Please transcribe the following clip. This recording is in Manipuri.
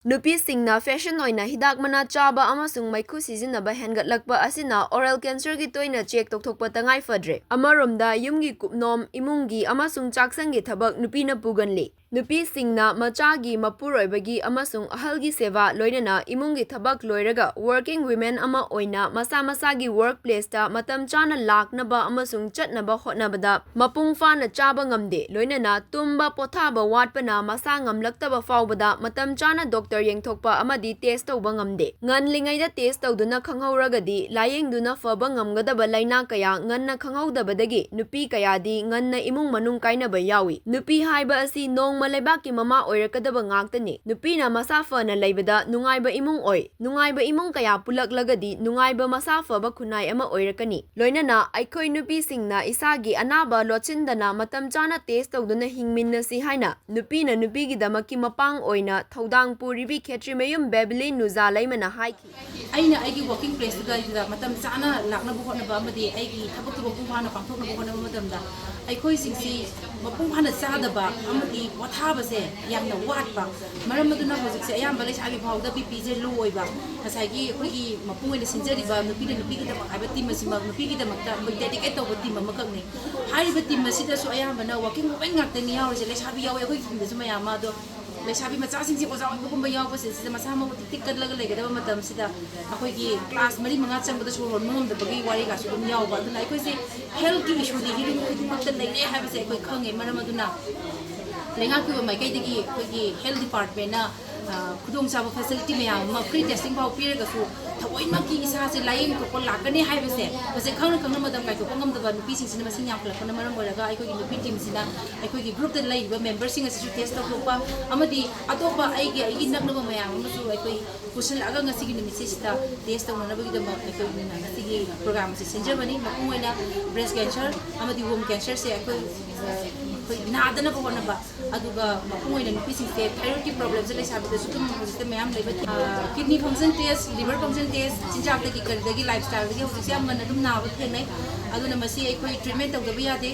Nupisingna fashion oina hidak mana chaba amasung meikhu sijinnaba hengatpa asina oral cancer gi toina check touhokpa tangaifadre. Amaromda yumgi kupnom imungi amasung chaksangi thabak Nupina puganli. Nupisingna machagi mapuroibagi amasung ahalgi seva loinana imungi thabak loiraga working women ama oina masa masagi workplace ta matam chana laknaba amasung chatnaba hotnabada mapung fana chaba ngamde loinana tumba pothaba watpana masa ngamlaktaba faubada matam chana doctor yengthokpa amadi test tauba ngamde nganlingaida test tauduna khanghauragadi layengduna faba ngamgadaba laina kaya nganna khanghaudabadagi nupi kayadi nganna imung manung kainaba yawi nupi haiba asi nong malaibaki mama oirakadaba ngaktani Nupina masa fana laibada nungaiba imung oi nungaiba imung kaya pulaklagadi nungaiba masa faba khunai ama oirakani loinana aikhoi nupi singna isagi anaba lochindana matam chana test tauduna hingminnasi haina Nupina nupigi damaki mapang oina thodang puribi khetrimayum babylin nuza laimana haiki aina aigi working place da matam chana lakna bu hona ba amadi aigi thabak tu bu hana pangthok na bu hona matam da aikhoi singsi mapung hana chada ba amadi wathaba se yamna watpa maram maduna hojik se ayam balai sabi phawda bp je low oiba asagi khoigi mapung ene sinjari ba nupi da aiba team masima nupi gi da makta khoi dedicate to team amakak ne hari ba team masida so ayam bana working women ngakte ni yaw se le sabi yaw khoi team da suma yama do lesabi macha sing si oza ko ba yaw ba se masa ma tik tik laga lega da matam sida akhoi gi class mari manga chang ba so hon mongam da bagi wari ga so yaw ba duna akhoi se health ki issue di hiring ko makta lai ne ha ba se akhoi khange maram aduna lenga ki ba mai kai digi akhoi gi health department na khudong chaba facility me am free testing ba pire ga so thawai ma ki isa se laing ko lakane hai ba se khang madam kai ko ngam da ba nupi sing sin ma sing yang plak na maram bora ga akhoi gi nupi team sina akhoi gi group da lai ba member sing asu test ta pa amadi atopa ai nak na ba mayam ma su akhoi kushal aga ngasi gi nimisi sita test ta na ba gi da ma akhoi gi na ngasi gi program se sijinnaba ni mapung oina breast cancer amadi womb cancer se akhoi na adana ba hona ba aduga mapung oina nupi sing se thyroid problem se lai sabi da su tum hojite mayam lai ba kidney function test liver function test chinjak da gi kar da gi lifestyle da gi hojise am na dum na ba thenai aduna masi akhoi treatment tawda ba yade